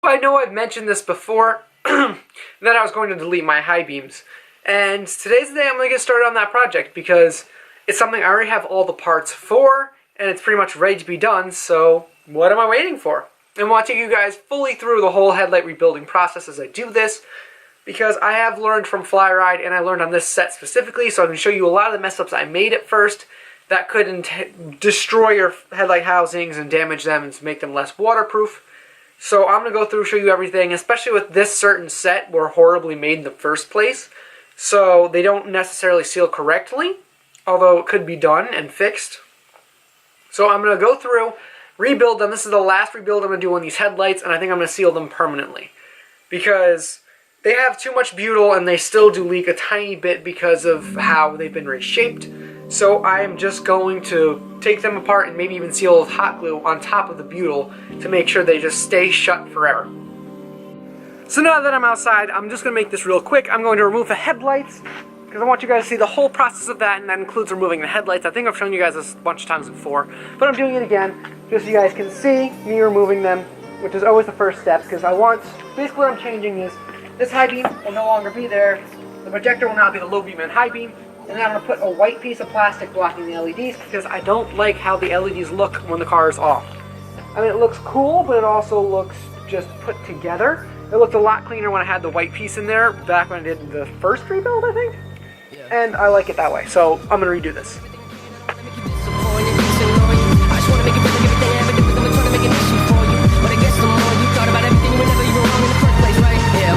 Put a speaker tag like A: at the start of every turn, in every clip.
A: I know I've mentioned this before, that I was going to delete my high beams. And today's the day I'm going to get started on that project because it's something I already have all the parts for, and it's pretty much ready to be done, so what am I waiting for? And I want to take you guys fully through the whole headlight rebuilding process as I do this, because I have learned from Flyride, and I learned on this set specifically, so I'm going to show you a lot of the mess ups I made at first that could destroy your headlight housings and damage them and make them less waterproof. So I'm going to go through, show you everything, especially with this certain set were horribly made in the first place. So they don't necessarily seal correctly, although it could be done and fixed. So I'm going to go through, rebuild them. This is the last rebuild I'm going to do on these headlights, and I think I'm going to seal them permanently. Because they have too much butyl and they still do leak a tiny bit because of how they've been reshaped. So I'm just going to take them apart and maybe even seal with hot glue on top of the butyl to make sure they just stay shut forever. So now that I'm outside, I'm just going to make this real quick. I'm going to remove the headlights because I want you guys to see the whole process of that, and that includes removing the headlights. I think I've shown you guys this a bunch of times before, but I'm doing it again just so you guys can see me removing them, which is always the first step, because I want, basically what I'm changing is this high beam will no longer be there, the projector will now be the low beam and high beam, and then I'm going to put a white piece of plastic blocking the LEDs because I don't like how the LEDs look when the car is off. I mean, it looks cool, but it also looks just put together. It looked a lot cleaner when I had the white piece in there back when I did the first rebuild, I think. Yeah. And I like it that way, so I'm going to redo this.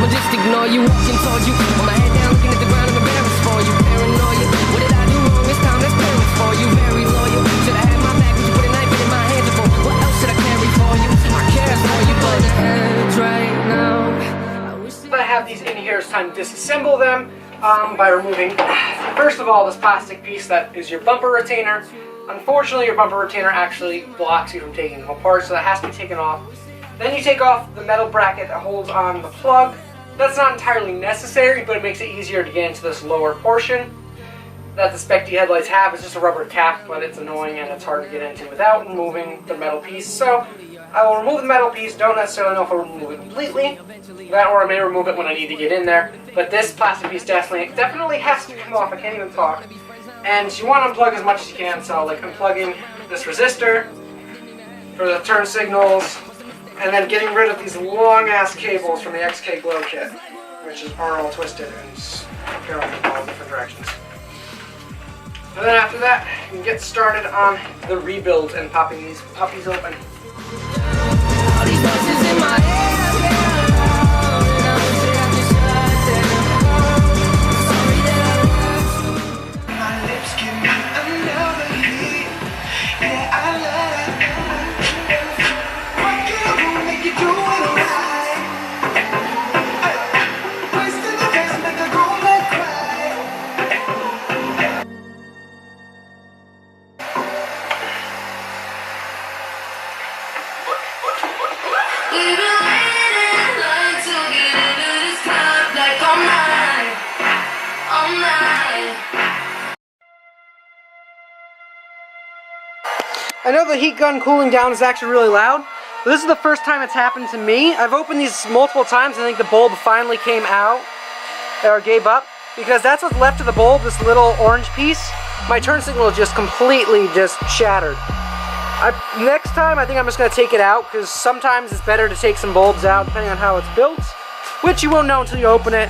B: Just ignore you, walking towards you. Hold my head down, looking at the ground, I'm embarrassed for you. Paranoia, what did I do wrong? This time that's parents for you. Very loyal, should I have my back? Would you put a knife in my hands for? What else should I carry for you? I care for you, but right now
A: I have these in here. It's time to disassemble them by removing, first of all, this plastic piece that is your bumper retainer. Unfortunately, your bumper retainer actually blocks you from taking them apart, so that has to be taken off. Then you take off the metal bracket that holds on the plug. That's not entirely necessary, but it makes it easier to get into this lower portion that the Spec D headlights have. It's just a rubber cap, but it's annoying and it's hard to get into without removing the metal piece. So I will remove the metal piece. Don't necessarily know if I'll remove it completely. That, or I may remove it when I need to get in there. But this plastic piece definitely has to come off. I can't even talk. And you want to unplug as much as you can. So like unplugging this resistor for the turn signals, and then getting rid of these long-ass cables from the XK Glow kit, which are all twisted and going in all different directions. And then after that, you can get started on the rebuild and popping these puppies open. I know the heat gun cooling down is actually really loud, but this is the first time it's happened to me. I've opened these multiple times. I think the bulb finally came out, or gave up, because that's what's left of the bulb, this little orange piece. My turn signal is just completely shattered. Next time, I think I'm just going to take it out, because sometimes it's better to take some bulbs out, depending on how it's built, which you won't know until you open it.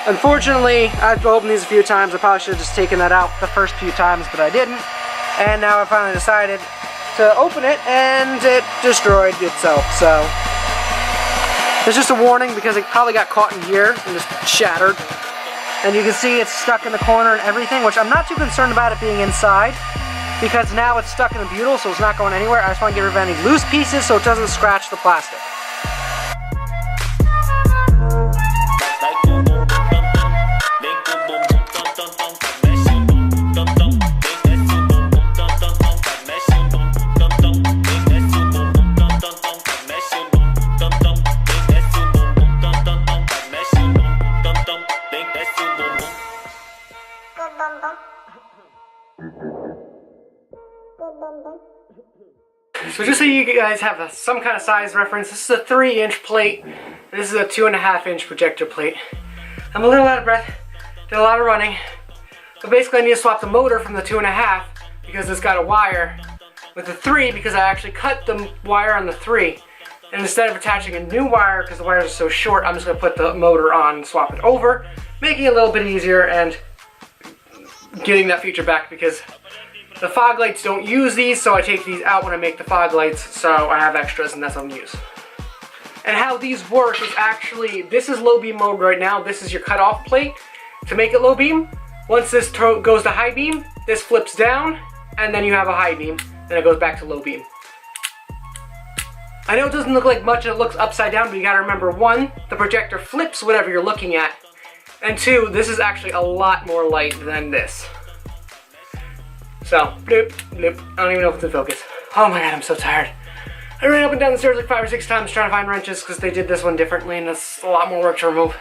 A: Unfortunately, I've opened these a few times. I probably should have just taken that out the first few times, but I didn't. And now I finally decided to open it, and it destroyed itself. So it's just a warning because it probably got caught in here and just shattered. And you can see it's stuck in the corner and everything, which I'm not too concerned about it being inside because now it's stuck in the butyl, so it's not going anywhere. I just want to get rid of any loose pieces so it doesn't scratch the plastic. So just so you guys have some kind of size reference, this is a 3-inch plate, and this is a 2.5-inch projector plate. I'm a little out of breath, did a lot of running, but basically I need to swap the motor from the 2.5 because it's got a wire with the 3 because I actually cut the wire on the 3. And instead of attaching a new wire, because the wires are so short, I'm just going to put the motor on and swap it over, making it a little bit easier and getting that feature back because the fog lights don't use these, so I take these out when I make the fog lights, so I have extras and that's what I'm going to use. And how these work is actually, this is low beam mode right now, this is your cutoff plate to make it low beam. Once this goes to high beam, this flips down, and then you have a high beam, then it goes back to low beam. I know it doesn't look like much and it looks upside down, but you gotta remember, 1, the projector flips whatever you're looking at, and 2, this is actually a lot more light than this. So, bloop, bloop, I don't even know if it's in focus. Oh my god, I'm so tired. I ran up and down the stairs like 5 or 6 times trying to find wrenches because they did this one differently and it's a lot more work to remove.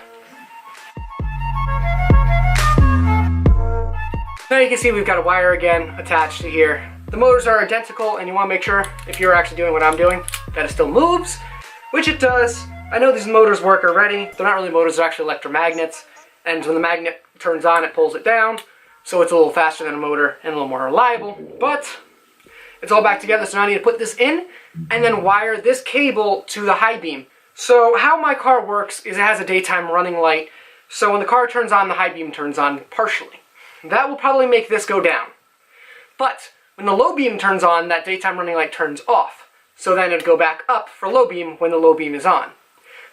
A: Now you can see we've got a wire again attached to here. The motors are identical and you want to make sure, if you're actually doing what I'm doing, that it still moves, which it does. I know these motors work already. They're not really motors, they're actually electromagnets. And when the magnet turns on, it pulls it down. So it's a little faster than a motor and a little more reliable. But it's all back together, so now I need to put this in and then wire this cable to the high beam. So how my car works is it has a daytime running light. So when the car turns on, the high beam turns on partially. That will probably make this go down. But when the low beam turns on, that daytime running light turns off. So then it'll go back up for low beam when the low beam is on.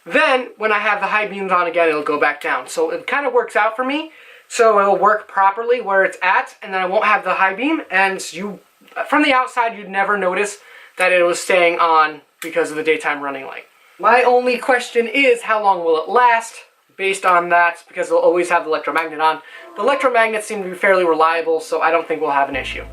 A: Then, when I have the high beams on again, it'll go back down. So it kind of works out for me. So it'll work properly where it's at, and then I won't have the high beam, and from the outside, you'd never notice that it was staying on because of the daytime running light. My only question is, how long will it last? Based on that, because it'll always have the electromagnet on. The electromagnets seem to be fairly reliable, so I don't think we'll have an issue.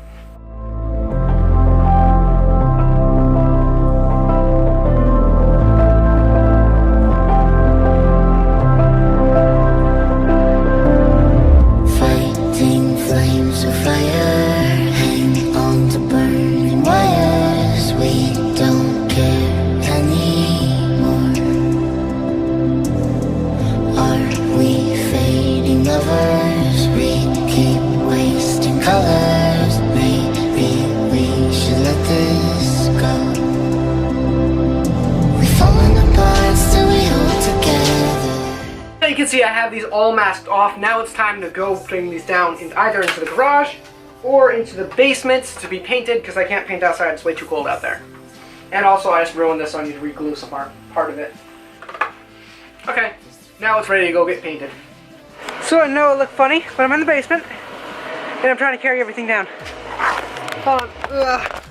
A: You can see I have these all masked off. Now it's time to go bring these down either into the garage or into the basement to be painted because I can't paint outside, it's way too cold out there. And also I just ruined this, so I need to re-glue some part of it. Okay, now it's ready to go get painted. So I know it looked funny, but I'm in the basement and I'm trying to carry everything down. Hold on. Ugh.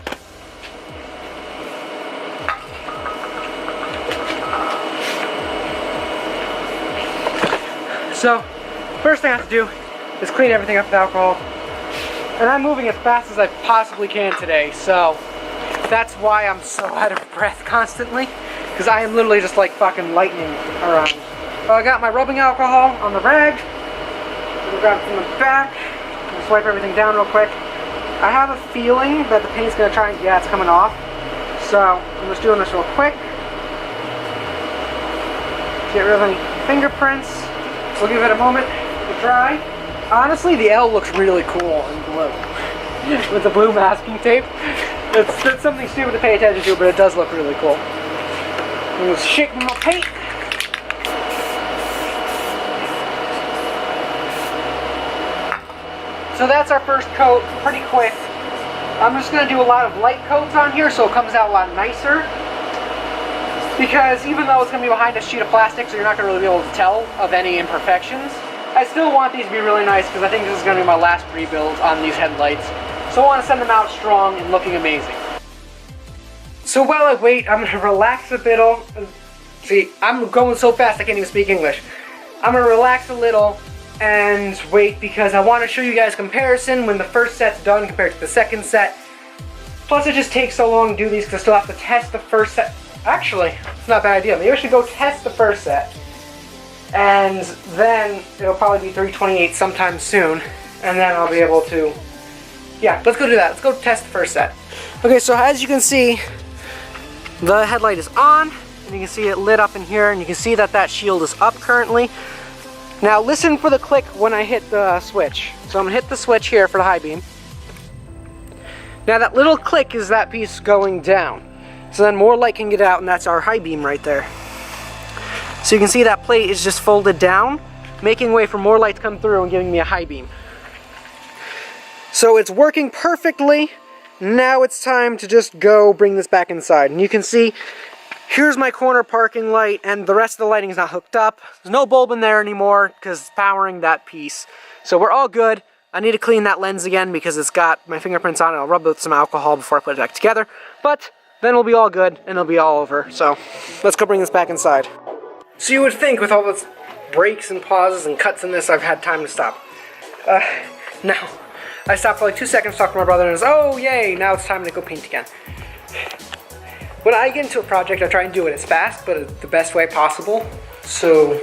A: So, first thing I have to do is clean everything up with alcohol. And I'm moving as fast as I possibly can today, so that's why I'm so out of breath constantly. Because I am literally just like fucking lightning around. So I got my rubbing alcohol on the rag. We'll grab it from the back. Just wipe everything down real quick. I have a feeling that the paint's gonna try and, yeah, it's coming off. So, I'm just doing this real quick. Get rid of any fingerprints. We'll give it a moment to dry. Honestly, the L looks really cool in blue. With the blue masking tape. That's something stupid to pay attention to, but it does look really cool. I'm just shaking my paint. So that's our first coat, pretty quick. I'm just going to do a lot of light coats on here so it comes out a lot nicer. Because even though it's going to be behind a sheet of plastic, so you're not going to really be able to tell of any imperfections, I still want these to be really nice because I think this is going to be my last rebuild on these headlights. So I want to send them out strong and looking amazing. So while I wait, I'm going to relax a bit. See, I'm going so fast I can't even speak English. I'm going to relax a little and wait because I want to show you guys comparison when the first set's done compared to the second set. Plus it just takes so long to do these because I still have to test the first set. Actually, it's not a bad idea. Maybe I should go test the first set. And then it'll probably be 328 sometime soon. And then I'll be able to... Yeah, let's go do that. Let's go test the first set. Okay, so as you can see, The headlight is on, and you can see it lit up in here, and you can see that that shield is up currently. Now listen for the click when I hit the switch. So I'm gonna hit the switch here for the high beam. Now that little click is that piece going down. So then more light can get out, and that's our high beam right there. So you can see that plate is just folded down, making way for more light to come through and giving me a high beam. So it's working perfectly. Now it's time to just go bring this back inside. And you can see, here's my corner parking light, and the rest of the lighting is not hooked up. There's no bulb in there anymore because it's powering that piece. So we're all good. I need to clean that lens again because it's got my fingerprints on it. I'll rub it with some alcohol before I put it back together. But then we'll be all good and it'll be all over. So let's go bring this back inside. So you would think with all the breaks and pauses and cuts in this, I've had time to stop. No. I stopped for like 2 seconds talking to my brother and it was, oh yay, now it's time to go paint again. When I get into a project, I try and do it as fast, but the best way possible. So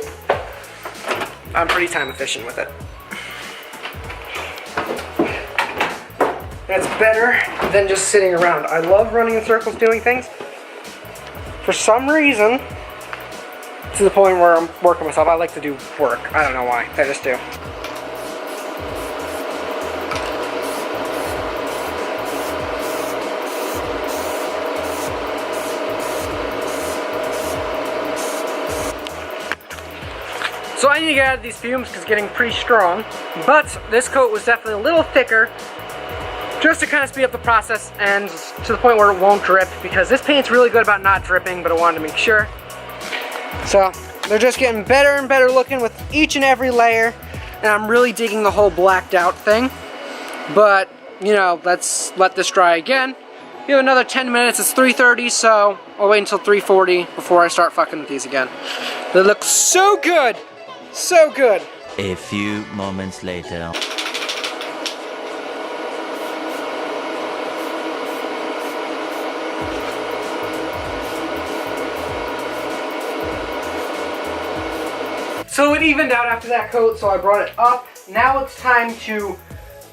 A: I'm pretty time efficient with it. That's better than just sitting around. I love running in circles doing things. For some reason, to the point where I'm working myself, I like to do work. I don't know why, I just do. So I need to get out of these fumes because it's getting pretty strong. But this coat was definitely a little thicker, just to kind of speed up the process and to the point where it won't drip, because this paint's really good about not dripping, but I wanted to make sure. So they're just getting better and better looking with each and every layer, and I'm really digging the whole blacked out thing. But, you know, let's let this dry again. We have another 10 minutes, it's 3:30, so I'll wait until 3:40 before I start fucking with these again. They look so good! So good!
C: A few moments later.
A: So it evened out after that coat, so I brought it up. Now it's time to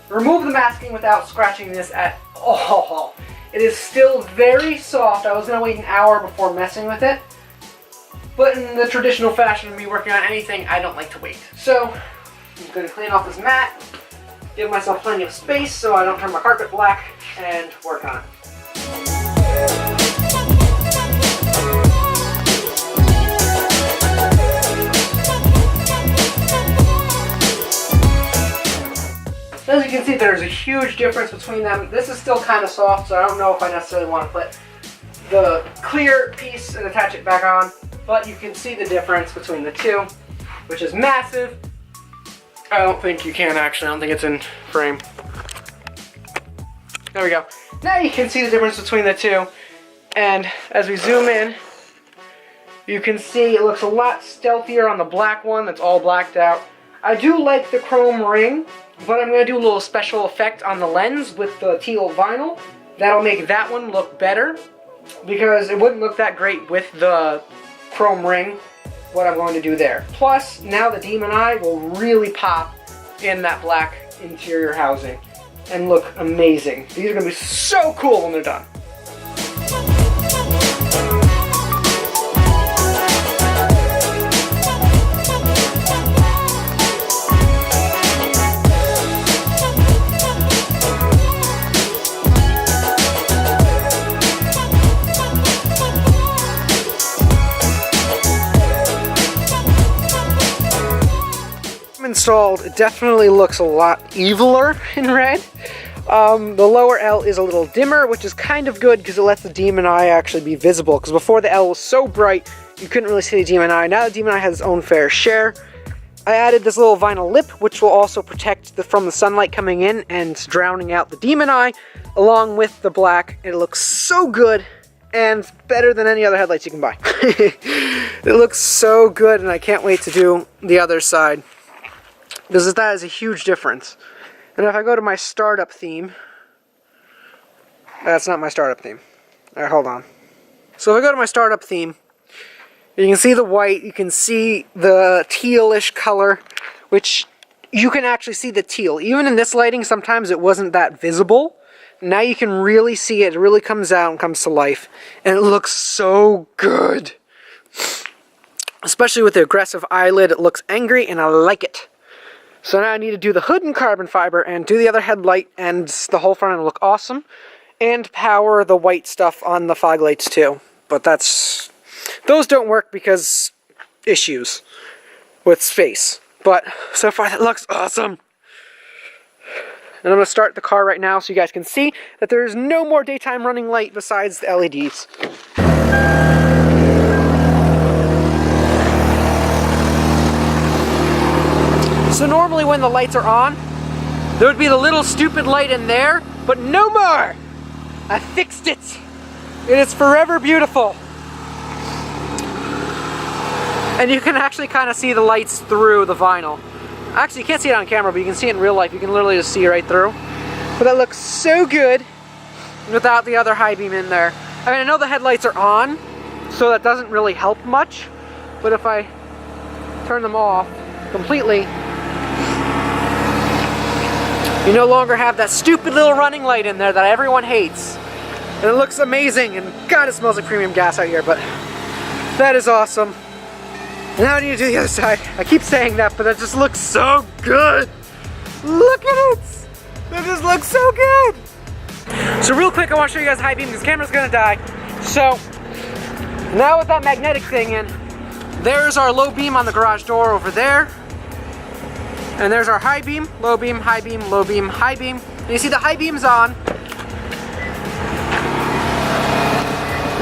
A: remove the masking without scratching this at all. It is still very soft. I was going to wait an hour before messing with it. But in the traditional fashion of me working on anything, I don't like to wait. So I'm going to clean off this mat, give myself plenty of space so I don't turn my carpet black, and work on it. As you can see, there's a huge difference between them. This is still kind of soft, so I don't know if I necessarily want to put the clear piece and attach it back on, but you can see the difference between the two, which is massive. I don't think you can actually, I don't think it's in frame. There we go. Now you can see the difference between the two, and as we zoom in, you can see it looks a lot stealthier on the black one that's all blacked out. I do like the chrome ring, but I'm going to do a little special effect on the lens with the teal vinyl. That'll make that one look better, because it wouldn't look that great with the chrome ring, what I'm going to do there. Plus, now the demon eye will really pop in that black interior housing and look amazing. These are going to be so cool when they're done. Installed, it definitely looks a lot eviler in red. The lower L is a little dimmer, which is kind of good because it lets the demon eye actually be visible, because before the L was so bright you couldn't really see the demon eye. Now the demon eye has its own fair share. I added this little vinyl lip, which will also protect from the sunlight coming in and drowning out the demon eye, along with the black. It looks so good, and better than any other headlights you can buy. It looks so good, and I can't wait to do the other side, because that is a huge difference. And if I go to my startup theme, that's not my startup theme. Alright, hold on. So if I go to my startup theme, you can see the white, you can see the tealish color, which you can actually see the teal. Even in this lighting, sometimes it wasn't that visible. Now you can really see it. It really comes out and comes to life. And it looks so good. Especially with the aggressive eyelid, it looks angry and I like it. So now I need to do the hood in carbon fiber and do the other headlight and the whole front end look awesome. And power the white stuff on the fog lights too. But those don't work because issues with space. But so far that looks awesome. And I'm going to start the car right now so you guys can see that there is no more daytime running light besides the LEDs. So normally when the lights are on, there would be the little stupid light in there, but no more! I fixed it! It is forever beautiful. And you can actually kind of see the lights through the vinyl. Actually, you can't see it on camera, but you can see it in real life. You can literally just see right through. But that looks so good without the other high beam in there. I mean, I know the headlights are on, so that doesn't really help much. But if I turn them off completely, you no longer have that stupid little running light in there that everyone hates. And it looks amazing, and God, it smells like premium gas out here, but that is awesome. Now I need to do the other side. I keep saying that, but that just looks so good. Look at it. That just looks so good. So real quick, I want to show you guys high beam. This camera's gonna die. So now with that magnetic thing in, there's our low beam on the garage door over there. And there's our high beam, low beam, high beam, low beam, high beam. And you see the high beam's on.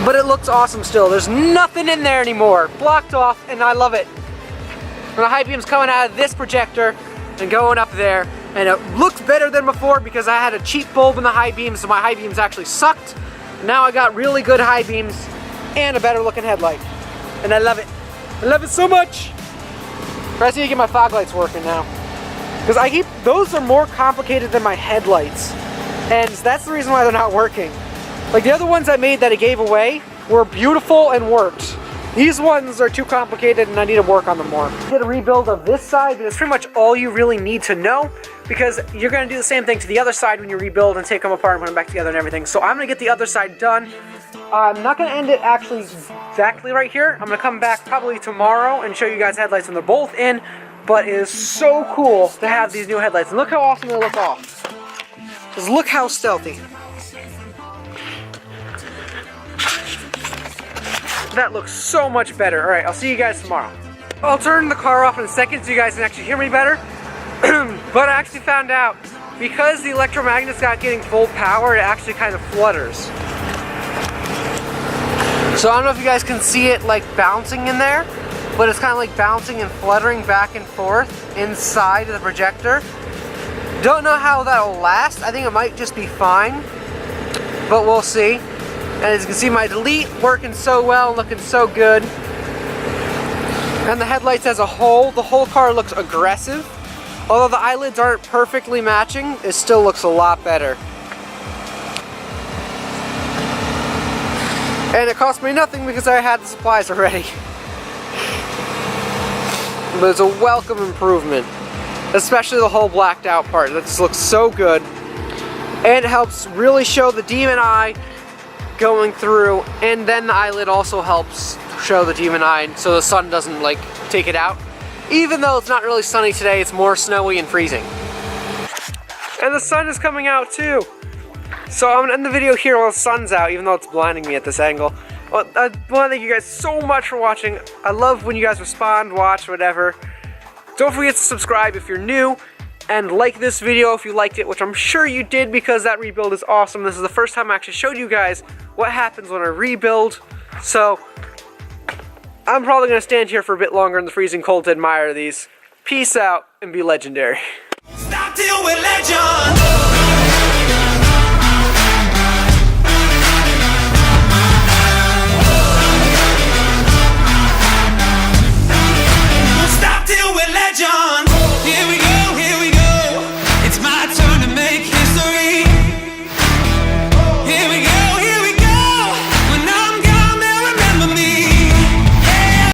A: But it looks awesome still. There's nothing in there anymore. Blocked off, and I love it. And the high beam's coming out of this projector and going up there. And it looks better than before because I had a cheap bulb in the high beam, so my high beams actually sucked. Now I got really good high beams and a better looking headlight. And I love it. I love it so much. I just need to get my fog lights working now. Because those are more complicated than my headlights. And that's the reason why they're not working. Like the other ones I made that I gave away were beautiful and worked. These ones are too complicated and I need to work on them more. I did a rebuild of this side, but it's pretty much all you really need to know because you're going to do the same thing to the other side when you rebuild and take them apart and put them back together and everything. So I'm going to get the other side done. I'm not going to end it actually exactly right here. I'm going to come back probably tomorrow and show you guys headlights when they're both in. But it is so cool to have these new headlights. And look how awesome they look off. Just look how stealthy. That looks so much better. Alright, I'll see you guys tomorrow. I'll turn the car off in a second so you guys can actually hear me better. But I actually found out, because the electromagnet's not getting full power, it actually kind of flutters. So I don't know if you guys can see it like bouncing in there, but it's kind of like bouncing and fluttering back and forth inside of the projector. Don't know how that'll last. I think it might just be fine, but we'll see. And as you can see, my delete working so well, looking so good. And the headlights as a whole, the whole car looks aggressive. Although the eyelids aren't perfectly matching, it still looks a lot better. And it cost me nothing because I had the supplies already. But it's a welcome improvement. Especially the whole blacked out part. That just looks so good. And it helps really show the demon eye going through, and then the eyelid also helps show the demon eye so the sun doesn't like take it out. Even though it's not really sunny today, it's more snowy and freezing. And the sun is coming out too. So I'm gonna end the video here while the sun's out, even though it's blinding me at this angle. Well, I want to thank you guys so much for watching. I love when you guys respond, watch, whatever. Don't forget to subscribe if you're new. And like this video if you liked it, which I'm sure you did because that rebuild is awesome. This is the first time I actually showed you guys what happens when I rebuild. So, I'm probably going to stand here for a bit longer in the freezing cold to admire these. Peace out and be legendary.
D: Stop till we're legend.